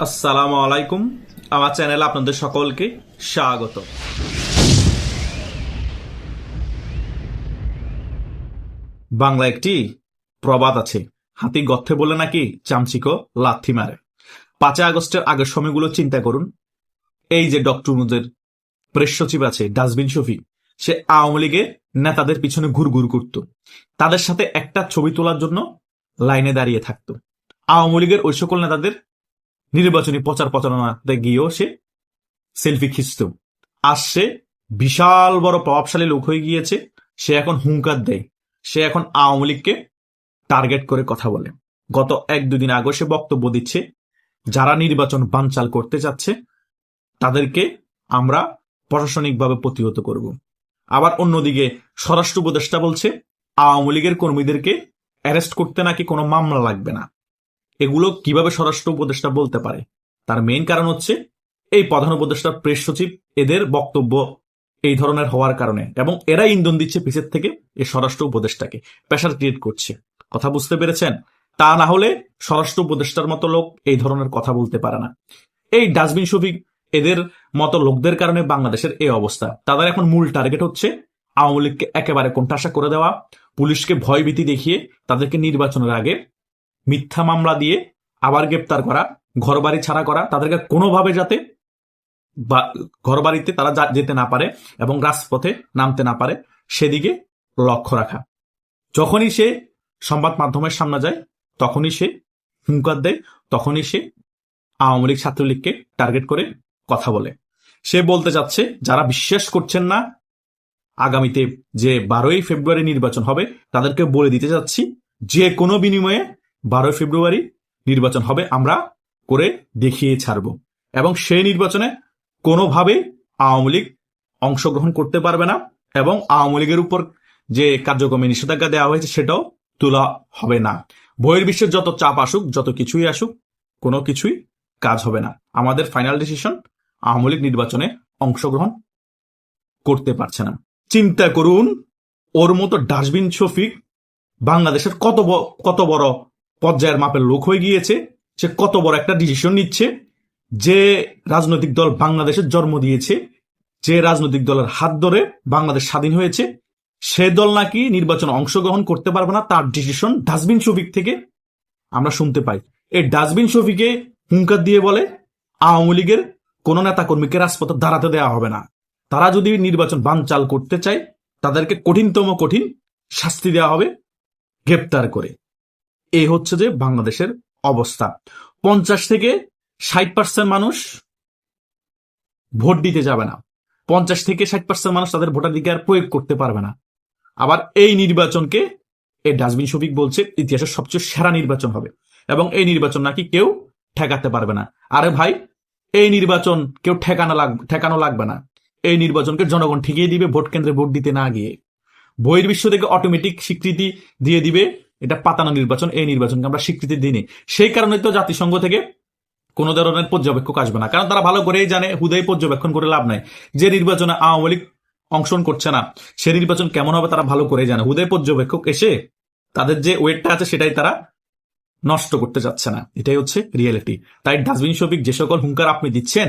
আসসালামু আলাইকুম। আমার চ্যানেলে আপনাদের সকলকে স্বাগত। বাংলা একটি প্রবাদ আছে, হাতি গর্তে বলে নাকি চামচিকো লাথি মারে। 5ই আগস্টের আগের সময়গুলো চিন্তা করুন। এই যে ডক্টর মুজের প্রেস সচিব আছে ডাস্টবিন শফি, সে আওয়ামী লীগের নেতাদের পিছনে ঘুরঘুর করত, তাদের সাথে একটা ছবি তোলার জন্য লাইনে দাঁড়িয়ে থাকতো। আওয়ামী লীগের ওই সকল নেতাদের নির্বাচনী প্রচার প্রচারণাতে গিয়েও সে সেলফি খিচত। আর সে বিশাল বড় প্রভাবশালী লোক হয়ে গিয়েছে। সে এখন হুঙ্কার দেয়, সে এখন আওয়ামী লীগকে টার্গেট করে কথা বলে। গত 1-2 দিন আগে সে বক্তব্য দিচ্ছে, যারা নির্বাচন বানচাল করতে চাচ্ছে তাদেরকে আমরা প্রশাসনিকভাবে প্রতিহত করব। আবার অন্যদিকে স্বরাষ্ট্র উপদেষ্টা বলছে আওয়ামী লীগের কর্মীদেরকে অ্যারেস্ট করতে নাকি কোনো মামলা লাগবে না। এগুলো কিভাবে স্বরাষ্ট্র উপদেষ্টা বলতে পারে? তার মেইন কারণ হচ্ছে এই প্রধান উপদেষ্টার প্রেস সচিব এদের বক্তব্য এই ধরনের হওয়ার কারণে, এবং এরা ইন্ধন দিচ্ছে পিছের থেকে এই স্বরাষ্ট্র উপদেষ্টাকে, প্রেশার ক্রিয়েট করছে। কথা বুঝতে পেরেছেন? তা না হলে স্বরাষ্ট্র উপদেষ্টার মতো লোক এই ধরনের কথা বলতে পারে না। এই ডাস্টবিন শফিক এদের মতো লোকদের কারণে বাংলাদেশের এই অবস্থা। তাদের এখন মূল টার্গেট হচ্ছে আওয়ামী লীগকে একেবারে কোণঠাসা করে দেওয়া, পুলিশকে ভয়ভীতি দেখিয়ে তাদেরকে নির্বাচনের আগে মিথ্যা মামলা দিয়ে আবার গ্রেপ্তার করা, ঘরবাড়ি ছাড়া করা, তাদেরকে কোনোভাবে যাতে ঘরবাড়িতে তারা যেতে না পারে এবং রাজপথে নামতে না পারে সেদিকে লক্ষ্য রাখা। যখনই সে সংবাদ মাধ্যমের সামনে যায় তখনই সে হুঙ্কার দেয়, তখনই সে আওয়ামী লীগ ছাত্রলীগকে টার্গেট করে কথা বলে। সে বলতে চাচ্ছে যারা বিশ্বাস করছেন না আগামীতে যে 12ই ফেব্রুয়ারি নির্বাচন হবে, তাদেরকে বলে দিতে চাচ্ছি যে কোনো বিনিময়ে 12ই ফেব্রুয়ারি নির্বাচন হবে, আমরা করে দেখিয়ে ছাড়ব। এবং সেই নির্বাচনে কোনোভাবে আওয়ামী লীগ অংশগ্রহণ করতে পারবে না, এবং আওয়ামী লীগের উপর যে কার্যক্রমে নিষেধাজ্ঞা দেওয়া হয়েছে সেটাও তোলা হবে না। বহির্বিশ্বের যত চাপ আসুক, যত কিছুই আসুক, কোনো কিছুই কাজ হবে না। আমাদের ফাইনাল ডিসিশন, আওয়ামী লীগ নির্বাচনে অংশগ্রহণ করতে পারছে না। চিন্তা করুন, ওর মতো ডাস্টবিন শফিক বাংলাদেশের কত বড় পর্যায়ের মাপের লোক হয়ে গিয়েছে। সে কত বড় একটা ডিসিশন নিচ্ছে। যে রাজনৈতিক দল বাংলাদেশের জন্ম দিয়েছে, যে রাজনৈতিক দলের হাত ধরে বাংলাদেশ স্বাধীন হয়েছে, সে দল নাকি নির্বাচনে অংশগ্রহণ করতে পারবে না। তার ডিসিশন ডাস্টবিন শফিক থেকে আমরা শুনতে পাই। এই ডাস্টবিন শফিকে হুঙ্কার দিয়ে বলে আওয়ামী লীগের কোন নেতা কর্মীকে রাজপথে দাঁড়াতে দেওয়া হবে না। তারা যদি নির্বাচন বানচাল করতে চায় তাদেরকে কঠিনতম কঠিন শাস্তি দেওয়া হবে, গ্রেপ্তার করে। এই হচ্ছে যে বাংলাদেশের অবস্থা। 50-60% মানুষ ভোট দিতে যাবে না, 50-60% মানুষ তাদের ভোটাধিকার প্রয়োগ করতে পারবে না। আবার এই নির্বাচনকে এই ডাস্টবিন শফিক বলছে ইতিহাসের সবচেয়ে সেরা নির্বাচন হবে, এবং এই নির্বাচন নাকি কেউ ঠেকাতে পারবে না। আরে ভাই, এই নির্বাচন কেউ ঠেকানো লাগবে না। এই নির্বাচনকে জনগণ ঠিকিয়ে দিবে ভোট কেন্দ্রে ভোট দিতে না গিয়ে। বহির্বিশ্ব থেকে অটোমেটিক স্বীকৃতি দিয়ে দিবে এটা পাতানো নির্বাচন, এই নির্বাচনকে আমরা স্বীকৃতি দিইনি। সেই কারণে তো জাতিসংঘ থেকে কোন ধরনের পর্যবেক্ষক আসবে না, কারণ তারা ভালো করেই জানে হুদাই পর্যবেক্ষণ করে লাভ নাই। যে নির্বাচনে আওয়ামী লীগ অংশগ্রহণ করছে না সে নির্বাচন কেমন হবে তারা ভালো করেই জানে। হুদাই পর্যবেক্ষক এসে তাদের যে ওয়েটটা আছে সেটাই তারা নষ্ট করতে যাচ্ছে না। এটাই হচ্ছে রিয়েলিটি। তাই ডাস্টবিন শফিক যে সকল হুঙ্কার আপনি দিচ্ছেন,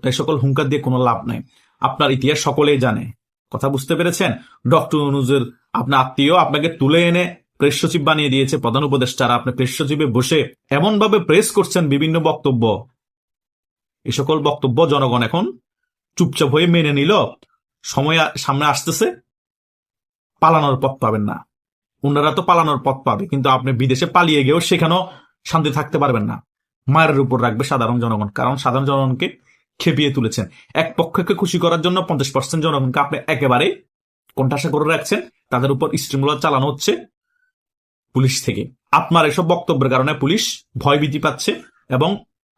এ সকল হুঙ্কার দিয়ে কোনো লাভ নাই। আপনার ইতিহাস সকলেই জানে। কথা বুঝতে পেরেছেন? ডক্টর ইউনূসের আপনার আত্মীয় আপনাকে তুলে এনে প্রেস সচিব বানিয়ে দিয়েছে প্রধান উপদেষ্টারা। আপনি প্রেস সচিবে বসে এমন ভাবে প্রেস করছেন বিভিন্ন বক্তব্য, এই সকল বক্তব্য জনগণ এখন চুপচাপ হয়ে মেনে নিল। সময় সামনে আসতেছে, পালানোর পথ পাবেন না। ওনারা তো পালানোর পথ পাবে, কিন্তু আপনি বিদেশে পালিয়ে গিয়েও সেখানেও শান্তি থাকতে পারবেন না। মায়ের উপর রাখবে সাধারণ জনগণ, কারণ সাধারণ জনগণকে খেপিয়ে তুলেছেন। এক পক্ষকে খুশি করার জন্য 50% জনগণকে আপনি একেবারে কোণঠাসা করে রাখছেন। তাদের উপর স্টিমুলার চালানো হচ্ছে পুলিশ থেকে। আপনার এসব বক্তব্যের কারণে পুলিশ ভয়ভীতি পাচ্ছে, এবং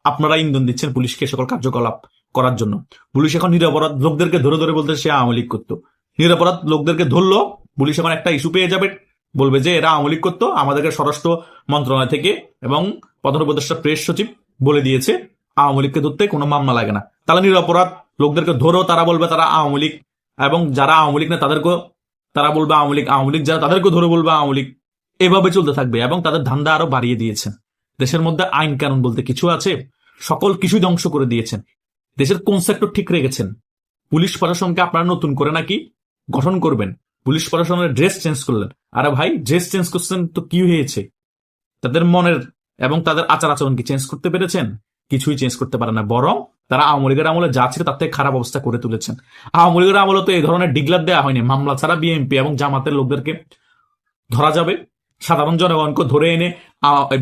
আপনারা ইন্ধন দিচ্ছেন পুলিশকে সকল কার্যকলাপ করার জন্য। পুলিশ এখন নিরপরাধ লোকদেরকে ধরে ধরে বলতে সে আওয়ামী লীগ করতো। নিরপরাধ লোকদেরকে ধরলো, পুলিশ এখন একটা ইস্যু পেয়ে যাবে, বলবে যে এরা আওয়ামী লীগ করতো। আমাদেরকে স্বরাষ্ট্র মন্ত্রণালয় থেকে এবং প্রধান উপদেষ্টা প্রেস সচিব বলে দিয়েছে আওয়ামী লীগকে ধরতে কোনো মামলা লাগে না। তাহলে নিরপরাধ লোকদেরকে ধরেও তারা বলবে তারা আওয়ামী লীগ, এবং যারা আওয়ামী লীগ না তাদেরকেও তারা বলবে আওয়ামী লীগ, আওয়ামী লীগ যারা তাদেরকেও ধরে বলবে আওয়ামী লীগ। এভাবে চলতে থাকবে, এবং তাদের ধান্দা আরো বাড়িয়ে দিয়েছে। দেশের মধ্যে আইন কানুন বলতে কিছু আছে? সকল কিছুই ধ্বংস করে দিয়েছেন। দেশের কোন সেক্টর ঠিক রেখেছেন? পুলিশ প্রশাসনকে আপনারা নতুন করে নাকি গঠন করবেন? পুলিশ প্রশাসনের ড্রেস চেঞ্জ করলেন। আরে ভাই, ড্রেস চেঞ্জ করছেন তো কি হয়েছে? তাদের মনের এবং তাদের আচার আচরণ কি চেঞ্জ করতে পেরেছেন? কিছুই চেঞ্জ করতে পারে না, বরং তারা আওয়ামী লীগের আমলে যা ছিল তার থেকে খারাপ অবস্থা করে তুলেছেন। আওয়ামী লীগের আমলে তো এই ধরনের ডিগলার দেওয়া হয়নি। মামলা ছাড়া বিএনপি এবং জামাতের লোকদেরকে ধরা যাবে, সাধারণ জনগণকে ধরে এনে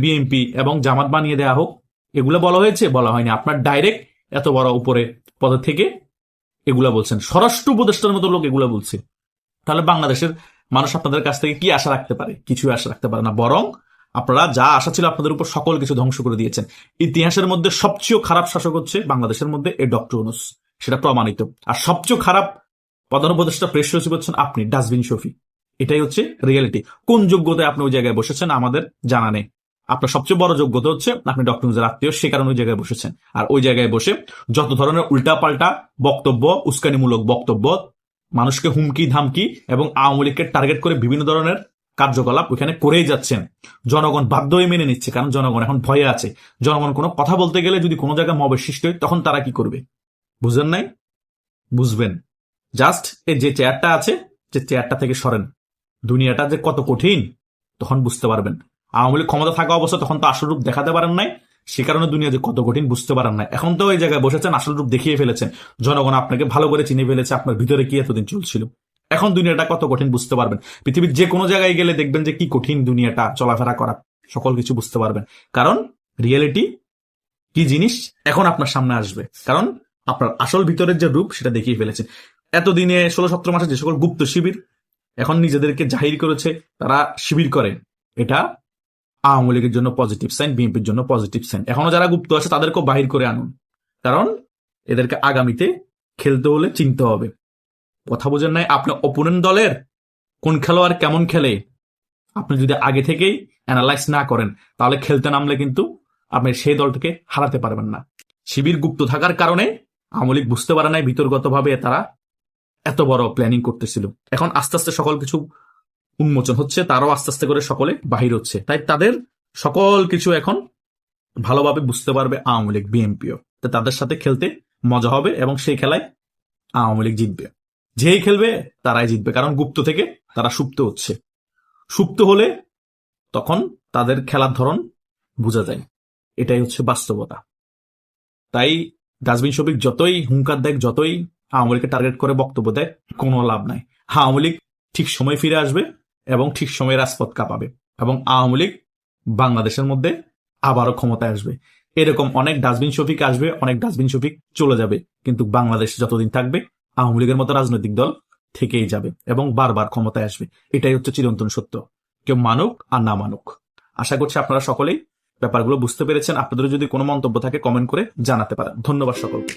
বিএনপি এবং জামাত বানিয়ে দেওয়া হোক, এগুলো বলা হয়েছে? বলা হয়নি। আপনার ডাইরেক্ট এত বড় উপরে পদে থেকে এগুলা বলছেন, স্বরাষ্ট্র উপদেষ্টার মতো লোক এগুলা বলছে। তাহলে বাংলাদেশের মানুষ আপনাদের কাছ থেকে কি আশা রাখতে পারে? কিছুই আশা রাখতে পারে না, বরং আপনারা যা আশা ছিল আপনাদের উপর সকল কিছু ধ্বংস করে দিয়েছেন। ইতিহাসের মধ্যে সবচেয়ে খারাপ শাসক হচ্ছে বাংলাদেশের মধ্যে এই ডক্টর ইউনূস, সেটা প্রমাণিত। আর সবচেয়ে খারাপ প্রধান উপদেষ্টা প্রেস সচিব হচ্ছেন আপনি, ডাস্টবিন শফি। এটাই হচ্ছে রিয়েলিটি। কোন যোগ্যতায় আপনি ওই জায়গায় বসেছেন আমাদের জানা নেই। আপনার সবচেয়ে বড় যোগ্যতা হচ্ছে আপনি ডক্টর ইউনূসের আত্মীয়, সে কারণে ওই জায়গায় বসেছেন। আর ওই জায়গায় বসে যত ধরনের উল্টাপাল্টা বক্তব্য, উস্কানিমূলক বক্তব্য, মানুষকে হুমকি ধামকি এবং আওয়ামী লীগকে টার্গেট করে বিভিন্ন ধরনের কার্যকলাপ ওইখানে করেই যাচ্ছেন। জনগণ বাধ্য হয়ে মেনে নিচ্ছে, কারণ জনগণ এখন ভয়ে আছে। জনগণ কোনো কথা বলতে গেলে যদি কোনো জায়গায় মবের সৃষ্টি হয়, তখন তারা কি করবে? বুঝেন নাই? বুঝবেন। জাস্ট এই যে চেয়ারটা আছে, যে চেয়ারটা থেকে সরেন। দুনিয়াটা যে কত কঠিন তখন বুঝতে পারবেন। আওয়ামী লীগ ক্ষমতা থাকা অবস্থা তখন তো আসল রূপ দেখাতে পারেন নাই, সে কারণে দুনিয়া যে কত কঠিন বুঝতে পারেন নাই। এখন তো ওই জায়গায় বসেছেন, আসল রূপ দেখিয়ে ফেলেছেন। জনগণ আপনাকে ভালো করে চিনে ফেলেছে, আপনার ভিতরে কি এতদিন চলছিল। এখন দুনিয়াটা কত কঠিন বুঝতে পারবেন। পৃথিবীর যে কোনো জায়গায় গেলে দেখবেন যে কি কঠিন দুনিয়াটা চলাফেরা করা, সকল কিছু বুঝতে পারবেন। কারণ রিয়েলিটি কি জিনিস এখন আপনার সামনে আসবে, কারণ আপনার আসল ভিতরের যে রূপ সেটা দেখিয়ে ফেলেছে। এতদিনে 16-17 মাসে যে সকল গুপ্ত শিবির এখন নিজেদেরকে জাহির করেছে তারা শিবির করে, এটা আওয়ামী লীগের জন্য পজিটিভ সাইন, বিএনপির জন্য পজিটিভ সাইন। এখনো যারা গুপ্ত আছে তাদেরকেও বাহির করে আনুন, কারণ এদেরকে আগামীতে খেলতে হলে চিনতে হবে। কথা বোঝেন নাই? আপনি অপোনেন্ট দলের কোন খেলোয়াড় কেমন খেলে আপনি যদি আগে থেকেই অ্যানালাইজ না করেন, তাহলে খেলতে নামলে কিন্তু আপনি সেই দলটাকে হারাতে পারবেন না। শিবির গুপ্ত থাকার কারণে আওয়ামী লীগ বুঝতে পারে নাই ভিতরগতভাবে তারা এত বড় প্ল্যানিং করতেছিল। এখন আস্তে আস্তে সকল কিছু উন্মোচন হচ্ছে, তারাও আস্তে আস্তে করে সকলে বাহির হচ্ছে। তাই তাদের সকল কিছু এখন ভালোভাবে বুঝতে পারবে আওয়ামী লীগ, বিএনপিও। তাদের সাথে খেলতে মজা হবে এবং সেই খেলায় আওয়ামী লীগ জিতবে। যেই খেলবে তারাই জিতবে, কারণ গুপ্ত থেকে তারা সুপ্ত হচ্ছে। সুপ্ত হলে তখন তাদের খেলার ধরন বোঝা যায়। এটাই হচ্ছে বাস্তবতা। তাই ডাস্টবিন শফিক যতই হুঙ্কার দেয়, যতই আওয়ামী লীগকে টার্গেট করে বক্তব্য দেয়, কোনো লাভ নাই। আওয়ামী লীগ ঠিক সময় ফিরে আসবে এবং ঠিক সময়ে রাজপথ কাঁপাবে এবং আওয়ামী লীগ বাংলাদেশের মধ্যে আবারও ক্ষমতায় আসবে। এরকম অনেক ডাস্টবিন শফিক আসবে, অনেক ডাস্টবিন শফিক চলে যাবে, কিন্তু বাংলাদেশ যতদিন থাকবে আওয়ামী লীগের মতো রাজনৈতিক দল থেকেই যাবে এবং বারবার ক্ষমতায় আসবে। এটাই হচ্ছে চিরন্তন সত্য, কেউ মানুক আর না মানুক। আশা করছি আপনারা সকলেই ব্যাপারগুলো বুঝতে পেরেছেন। আপনাদের যদি কোনো মন্তব্য থাকে কমেন্ট করে জানাতে পারেন। ধন্যবাদ সকলকে।